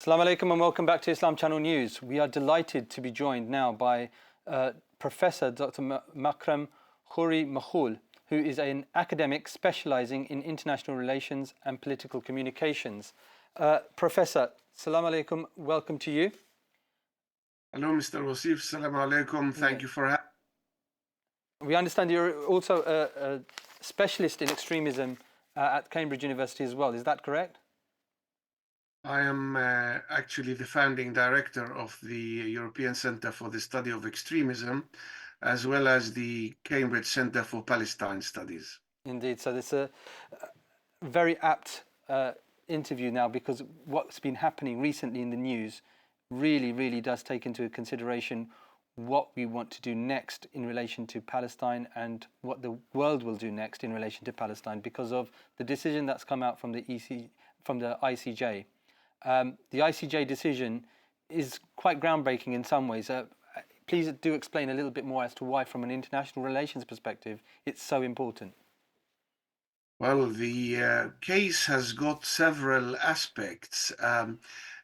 Assalamu alaikum and welcome back to Islam Channel News. We are delighted to be joined now by Professor Dr. MAKRAM Khoury-MACHOOL, who is an academic specializing in international relations and political communications. Professor, Assalamu alaikum, welcome to you. Hello, Mr. Wasif. Assalamu alaikum. Thank you for having me. We understand you're also a specialist in extremism at Cambridge University as well. Is that correct? I am actually the founding director of the European Center for the Study of Extremism, as well as the Cambridge Center for Palestine Studies. Indeed. So this is a very apt interview now, because what's been happening recently in the news really does take into consideration what we want to do next in relation to Palestine and what the world will do next in relation to Palestine, because of the decision that's come out from the ICJ. The ICJ decision is quite groundbreaking in some ways. Please do explain a little bit more as to why, from an international relations perspective, it's so important. Well, the case has got several aspects.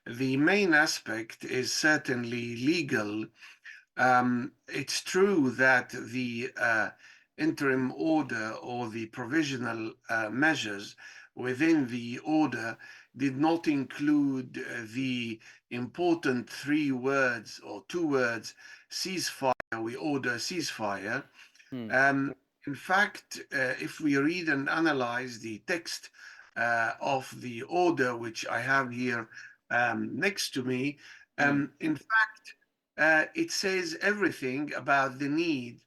The main aspect is certainly legal. It's true that the interim order or the provisional measures within the order did not include the important three words or two words, ceasefire. We order ceasefire. In fact, if we read and analyze the text of the order, which I have here next to me, in fact, it says everything about the need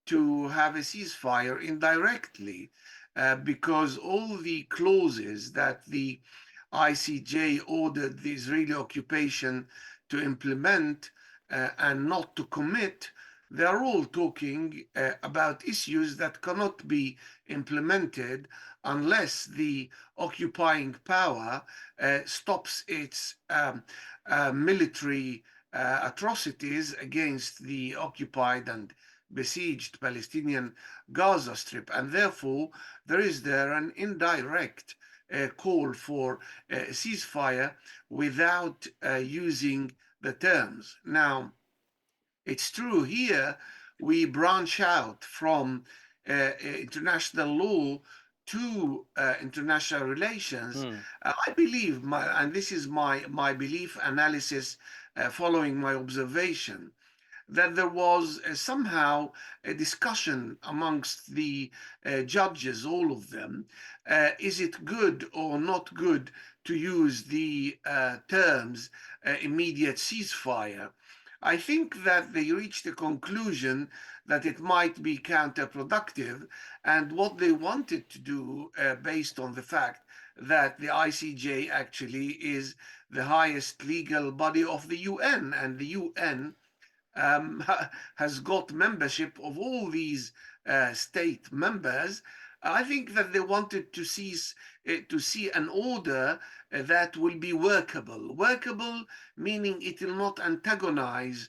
to have a ceasefire indirectly, because all the clauses that the ICJ ordered the Israeli occupation to implement and not to commit, they are all talking about issues that cannot be implemented unless the occupying power stops its military atrocities against the occupied and besieged Palestinian Gaza Strip. And therefore, there is an indirect call for a ceasefire without using the terms. Now, it's true here we branch out from international law to international relations. I believe, and this is my belief analysis following my observation, that there was somehow a discussion amongst the judges, all of them. Is it good or not good to use the terms immediate ceasefire? I think that they reached a conclusion that it might be counterproductive, and what they wanted to do, based on the fact that the ICJ actually is the highest legal body of the UN, and the UN has got membership of all these state members. I think that they wanted to see an order that will be workable. Workable meaning it will not antagonize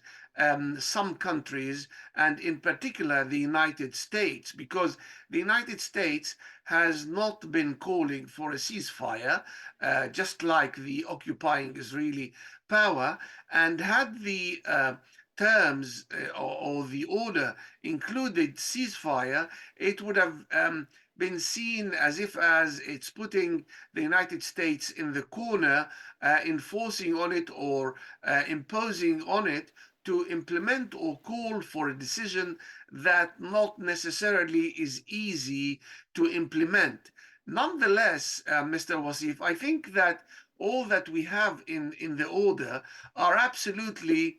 some countries, and in particular the United States, because the United States has not been calling for a ceasefire, just like the occupying Israeli power, and had the terms or the order included ceasefire, it would have been seen as it's putting the United States in the corner, enforcing on it or imposing on it to implement or call for a decision that not necessarily is easy to implement. Nonetheless, Mr. Wasif, I think that all that we have in the order are absolutely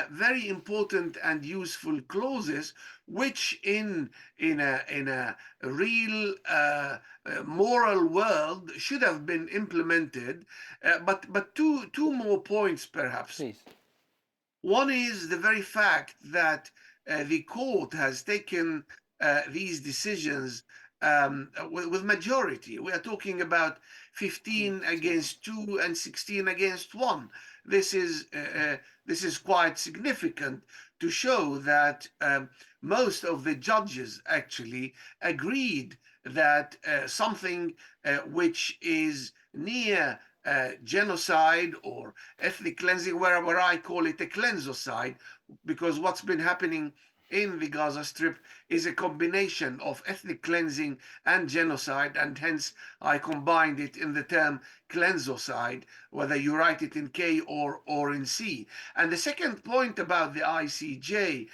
very important and useful clauses, which in a real moral world should have been implemented. But two more points, perhaps. Please. One is the very fact that the court has taken these decisions with majority. We are talking about 15 against 2 and 16 against 1. This is quite significant to show that most of the judges actually agreed that something which is near genocide or ethnic cleansing, where I call it a cleansocide, because what's been happening in the Gaza Strip is a combination of ethnic cleansing and genocide, and hence I combined it in the term cleansocide, whether you write it in K or in C. And the second point about the ICJ,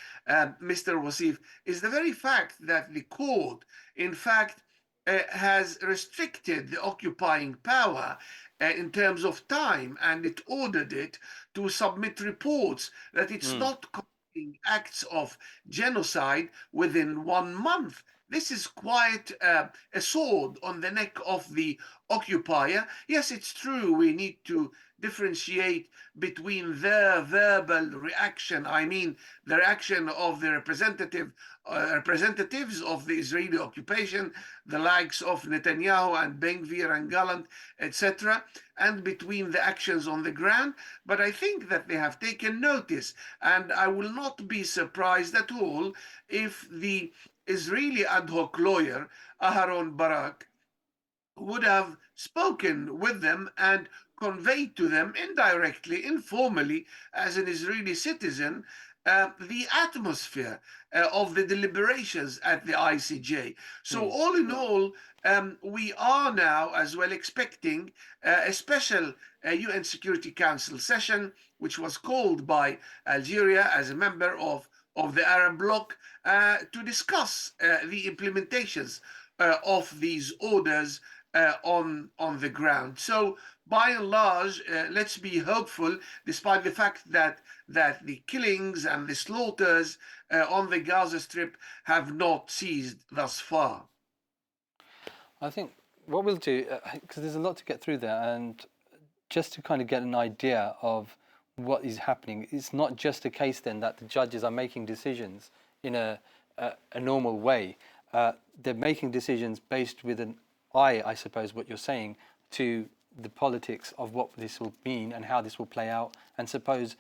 Mr. Wasif, is the very fact that the court, in fact, has restricted the occupying power in terms of time, and it ordered it to submit reports that it's not committing acts of genocide within 1 month. This is quite a sword on the neck of the occupier. Yes, it's true, we need to differentiate between their verbal reaction, I mean the reaction of the representatives of the Israeli occupation, the likes of Netanyahu and Ben Gvir and Gallant, etc., and between the actions on the ground. But I think that they have taken notice, and I will not be surprised at all if the Israeli ad hoc lawyer, Aharon Barak, would have spoken with them and conveyed to them indirectly, informally, as an Israeli citizen, the atmosphere of the deliberations at the ICJ. So, all in all, we are now as well expecting a special UN Security Council session, which was called by Algeria as a member of the Arab bloc, to discuss the implementations of these orders on the ground. So by and large, let's be hopeful, despite the fact that the killings and the slaughters on the Gaza Strip have not ceased thus far. I think what we'll do, because there's a lot to get through there, and just to kind of get an idea of what is happening, it's not just a case then that the judges are making decisions in a normal way. They're making decisions based with an eye, I suppose, what you're saying, to the politics of what this will mean and how this will play out, and suppose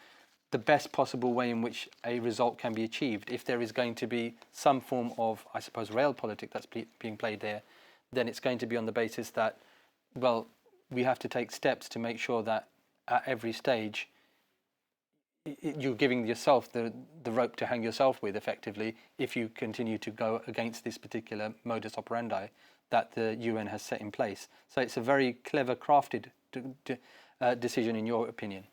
the best possible way in which a result can be achieved. If there is going to be some form of, I suppose, realpolitik that's being played there, then it's going to be on the basis that, well, we have to take steps to make sure that at every stage you're giving yourself the rope to hang yourself with, effectively, if you continue to go against this particular modus operandi that the UN has set in place. So it's a very clever, crafted decision, in your opinion.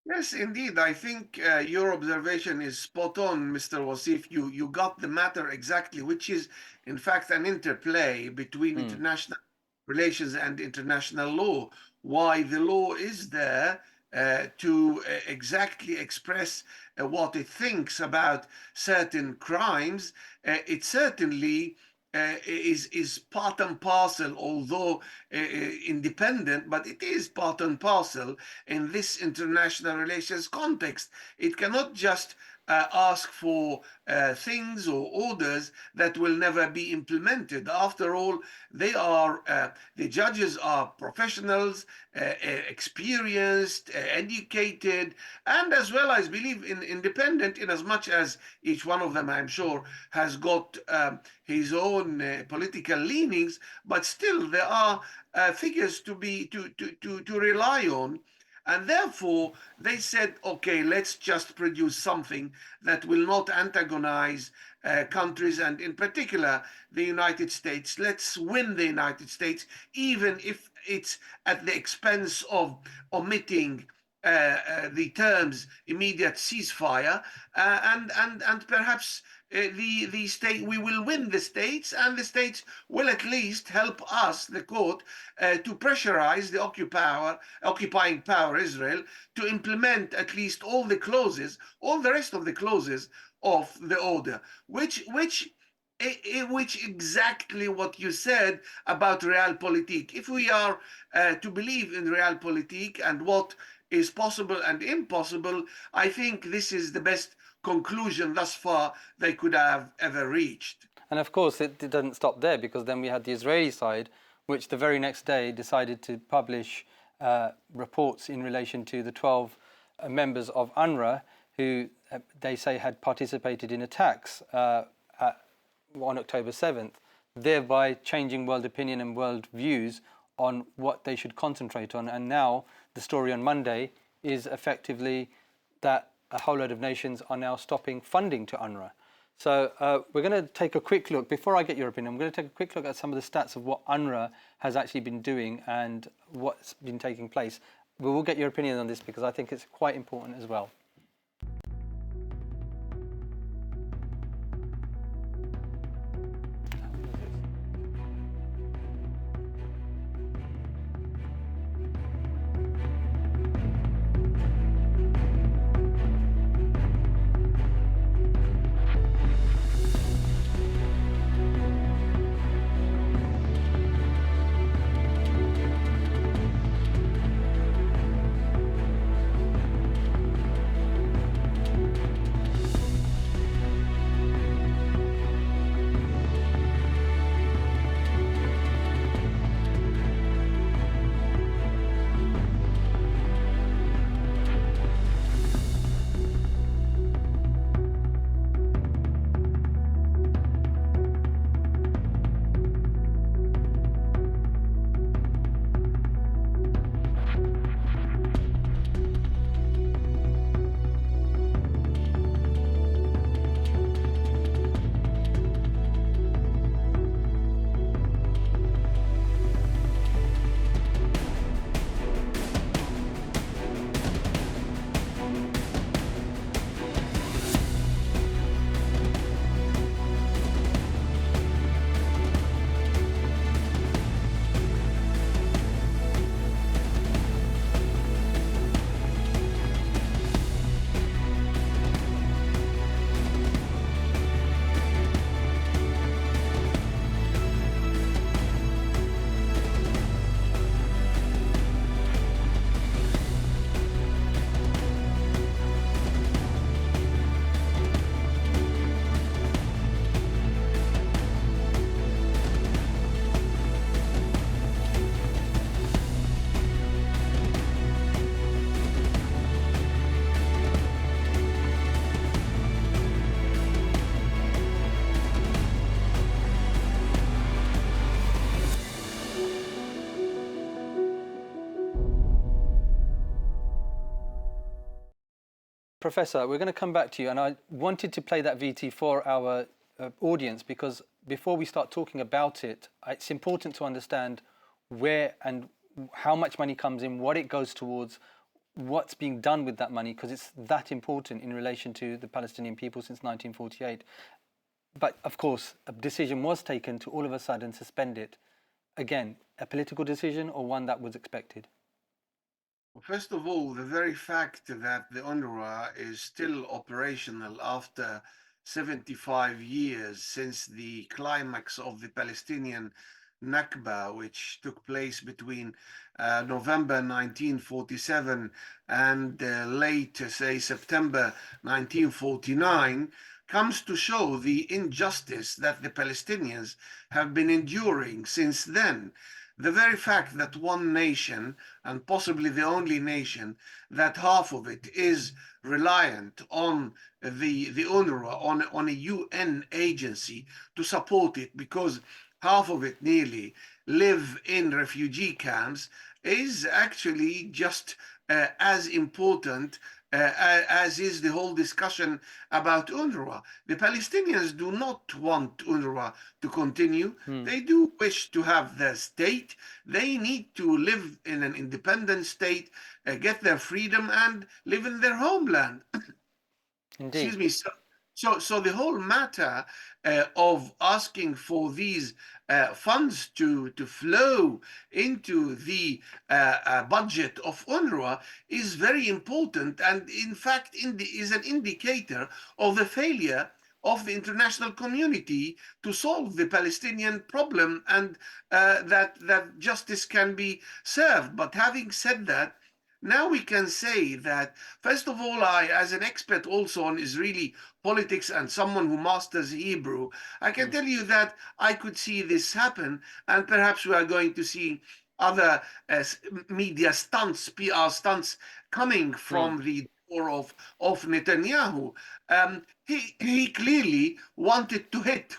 Yes, indeed. I think your observation is spot on, Mr. Wasif. You got the matter exactly, which is, in fact, an interplay between international relations and international law. Why the law is there to exactly express what it thinks about certain crimes. It certainly is part and parcel, although independent, but it is part and parcel in this international relations context. It cannot just ask for things or orders that will never be implemented. After all, they are the judges are professionals, experienced, educated, and as well, I believe, independent, in as much as each one of them, I'm sure, has got his own political leanings, but still there are figures to rely on. And therefore, they said, okay, let's just produce something that will not antagonize countries, and in particular, the United States. Let's win the United States, even if it's at the expense of omitting the terms immediate ceasefire, and perhaps the state, we will win the states, and the states will at least help us, the court, to pressurize the occupying power, Israel, to implement at least all the clauses, all the rest of the clauses of the order, which exactly what you said about realpolitik. If we are to believe in realpolitik and what is possible and impossible, I think this is the best conclusion thus far they could have ever reached. And of course, it doesn't stop there, because then we had the Israeli side, which the very next day decided to publish reports in relation to the 12 members of UNRWA who they say had participated in attacks on October 7th, thereby changing world opinion and world views on what they should concentrate on. And now the story on Monday is effectively that a whole load of nations are now stopping funding to UNRWA. So we're going to take a quick look. Before I get your opinion, I'm going to take a quick look at some of the stats of what UNRWA has actually been doing and what's been taking place. We will get your opinion on this because I think it's quite important as well. Professor, we're going to come back to you, and I wanted to play that VT for our audience because before we start talking about it, it's important to understand where and how much money comes in, what it goes towards, what's being done with that money, because it's that important in relation to the Palestinian people since 1948. But of course, a decision was taken to all of a sudden suspend it. Again, a political decision or one that was expected? Well, first of all, the very fact that the UNRWA is still operational after 75 years since the climax of the Palestinian Nakba, which took place between November 1947 and late, say, September 1949, comes to show the injustice that the Palestinians have been enduring since then. The very fact that one nation, and possibly the only nation, that half of it is reliant on the UNRWA, on a UN agency to support it, because half of it nearly live in refugee camps, is actually just as important as is the whole discussion about UNRWA. The Palestinians do not want UNRWA to continue. They do wish to have their state. They need to live in an independent state, get their freedom, and live in their homeland. Indeed. Excuse me. So the whole matter of asking for these funds to flow into the budget of UNRWA is very important, and in fact is an indicator of the failure of the international community to solve the Palestinian problem, and that justice can be served. But having said that, now we can say that, first of all, I, as an expert also on Israeli politics and someone who masters Hebrew, I can tell you that I could see this happen, and perhaps we are going to see other media stunts, PR stunts, coming from the door of Netanyahu. He clearly wanted to hit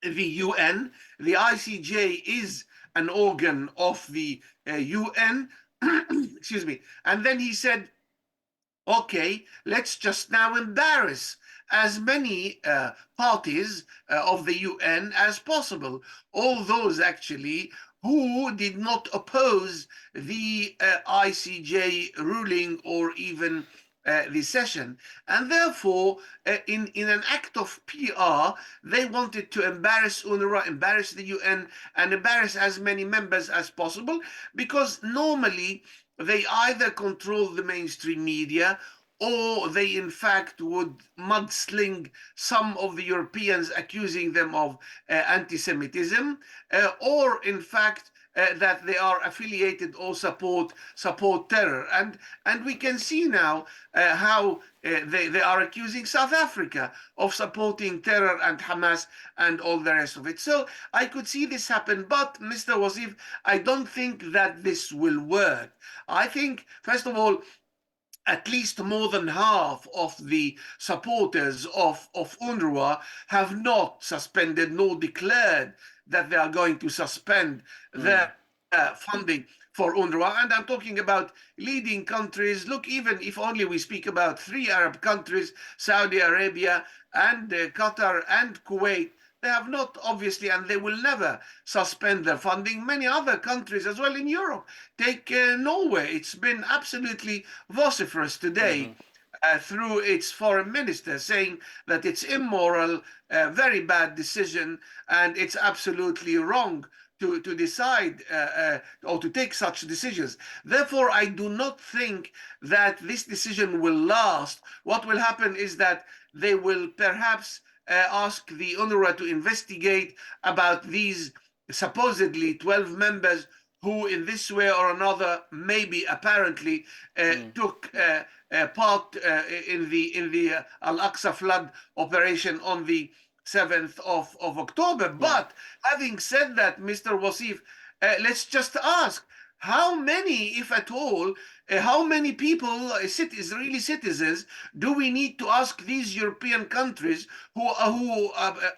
the UN. The ICJ is an organ of the UN. Excuse me. And then he said, okay, let's just now embarrass as many parties of the UN as possible, all those actually who did not oppose the ICJ ruling or even the session. And therefore, in an act of PR, they wanted to embarrass UNRWA, embarrass the UN, and embarrass as many members as possible, because normally they either control the mainstream media, or they in fact would mudsling some of the Europeans, accusing them of anti-Semitism, or in fact that they are affiliated or support terror. And we can see now how they are accusing South Africa of supporting terror and Hamas and all the rest of it. So I could see this happen, but Mr. Wasif, I don't think that this will work. I think, first of all, at least more than half of the supporters of UNRWA have not suspended nor declared that they are going to suspend their funding for UNRWA. And I'm talking about leading countries. Look, even if only we speak about 3 Arab countries, Saudi Arabia and Qatar and Kuwait, they have not, obviously, and they will never suspend their funding. Many other countries as well in Europe. Take Norway. It's been absolutely vociferous today through its foreign minister, saying that it's immoral, very bad decision, and it's absolutely wrong to decide or to take such decisions. Therefore, I do not think that this decision will last. What will happen is that they will perhaps ask the UNRWA to investigate about these supposedly 12 members who in this way or another, maybe apparently, took part in the Al-Aqsa flood operation on the 7th of October. But having said that, Mr. Wasif, let's just ask, how many, if at all, how many people, Israeli citizens, do we need to ask these European countries who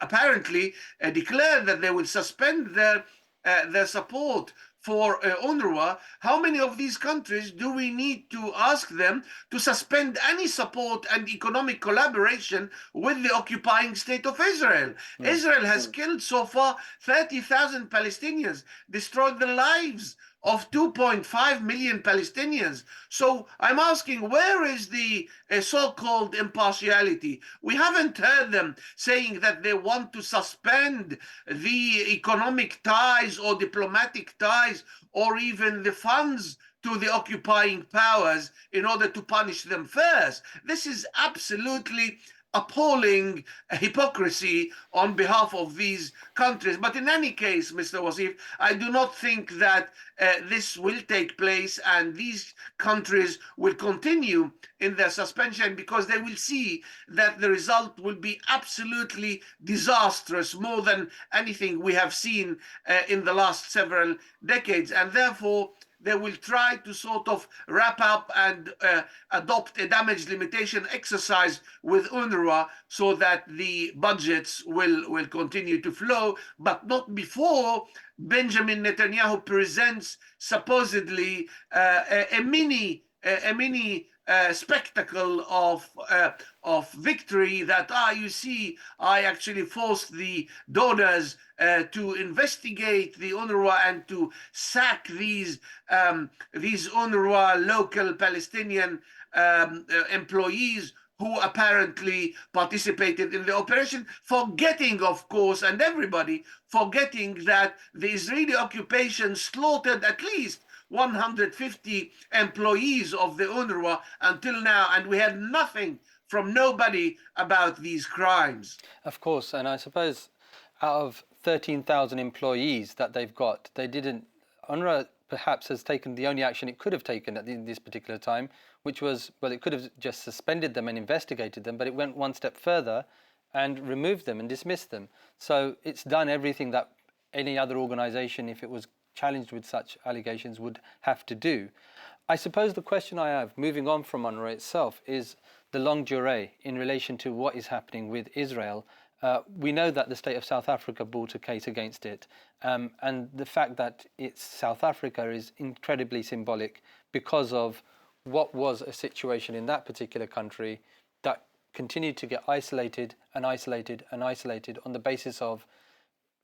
apparently declared that they will suspend their support for UNRWA? How many of these countries do we need to ask them to suspend any support and economic collaboration with the occupying state of Israel? Israel has killed so far 30,000 Palestinians, destroyed the lives of 2.5 million Palestinians. So I'm asking, where is the so-called impartiality? We haven't heard them saying that they want to suspend the economic ties or diplomatic ties or even the funds to the occupying powers in order to punish them first. This is absolutely appalling hypocrisy on behalf of these countries. But in any case, Mr. Wasif, I do not think that this will take place and these countries will continue in their suspension, because they will see that the result will be absolutely disastrous, more than anything we have seen in the last several decades. And therefore, they will try to sort of wrap up and adopt a damage limitation exercise with UNRWA so that the budgets will continue to flow, but not before Benjamin Netanyahu presents supposedly a mini spectacle of victory, that you see, I actually forced the donors to investigate the UNRWA and to sack these UNRWA local Palestinian employees who apparently participated in the operation, forgetting, of course, and everybody forgetting that the Israeli occupation slaughtered at least 150 employees of the UNRWA until now, and we had nothing from nobody about these crimes. Of course, and I suppose out of 13,000 employees that they've got, UNRWA perhaps has taken the only action it could have taken at this particular time, which was, well, it could have just suspended them and investigated them, but it went one step further and removed them and dismissed them. So it's done everything that any other organization, if it was challenged with such allegations, would have to do. I suppose the question I have, moving on from UNRWA itself, is the longue durée in relation to what is happening with Israel We know that the state of South Africa brought a case against it. And the fact that it's South Africa is incredibly symbolic because of what was a situation in that particular country that continued to get isolated and isolated and isolated on the basis of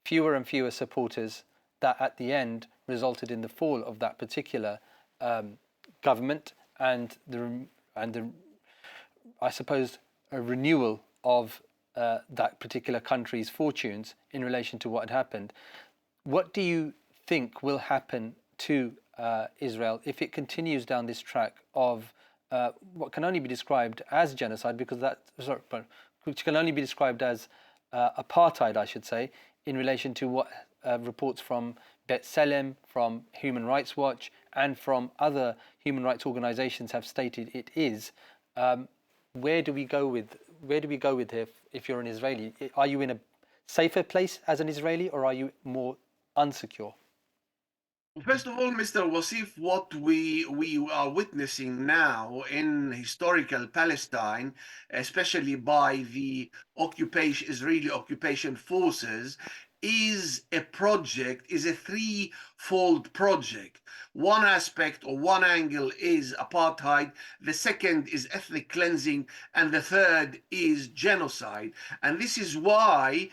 fewer and fewer supporters, that at the end resulted in the fall of that particular government and I suppose a renewal of that particular country's fortunes in relation to what had happened. What do you think will happen to Israel if it continues down this track of what can only be described as genocide, because which can only be described as apartheid, I should say, in relation to what reports from B'Tselem, from Human Rights Watch, and from other human rights organisations have stated it is. Where do we go with here if you're an Israeli? Are you in a safer place as an Israeli, or are you more unsecure? First of all, Mr. Wasif, what we are witnessing now in historical Palestine, especially by the Israeli occupation forces, is a threefold project. One aspect or one angle is apartheid, the second is ethnic cleansing, and the third is genocide. And this is why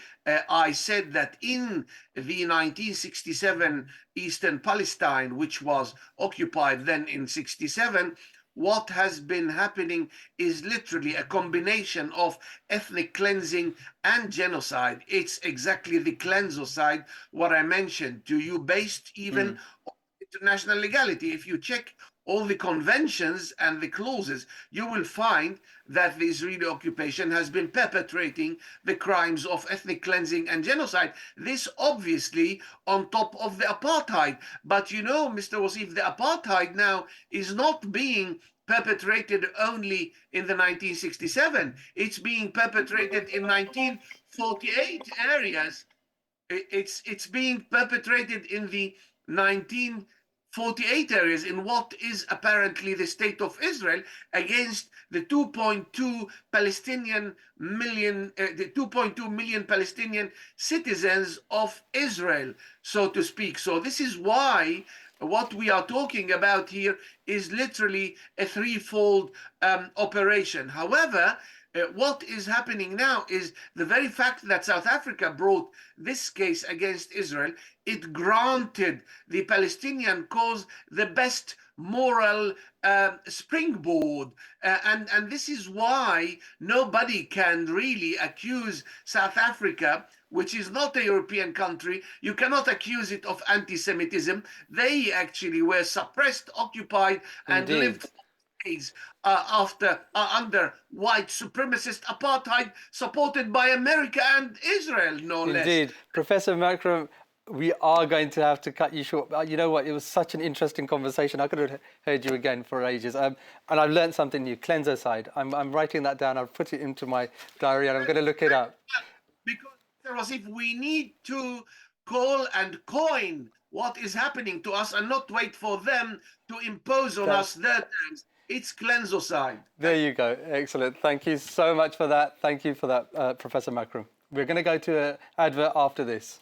I said that in the 1967 Eastern Palestine, which was occupied then in 67, what has been happening is literally a combination of ethnic cleansing and genocide. It's exactly the cleansocide, what I mentioned to you, based even on international legality. If you check all the conventions and the clauses, you will find that the Israeli occupation has been perpetrating the crimes of ethnic cleansing and genocide. This obviously on top of the apartheid. But you know, Mr. Wasif, the apartheid now is not being perpetrated only in the 1967. It's being perpetrated in 1948 areas. It's being perpetrated in the 1948 areas, in what is apparently the state of Israel, against the 2.2 million Palestinian citizens of Israel, so to speak. So this is why what we are talking about here is literally a threefold operation. However, what is happening now is the very fact that South Africa brought this case against Israel, it granted the Palestinian cause the best moral springboard. And this is why nobody can really accuse South Africa, which is not a European country. You cannot accuse it of anti-Semitism. They actually were suppressed, occupied, and Indeed. lived under white supremacist apartheid, supported by America and Israel, no less. Indeed. Professor MAKRAM, we are going to have to cut you short. You know what? It was such an interesting conversation. I could have heard you again for ages. And I've learned something new, cleansocide. I'm writing that down. I've put it into my diary and I'm going to look it up. Because if we need to call and coin what is happening to us and not wait for them to impose on us their terms, it's cleansocide. There you go. Excellent. Thank you so much for that. Thank you for that, Professor MAKRAM. We're going to go to an advert after this.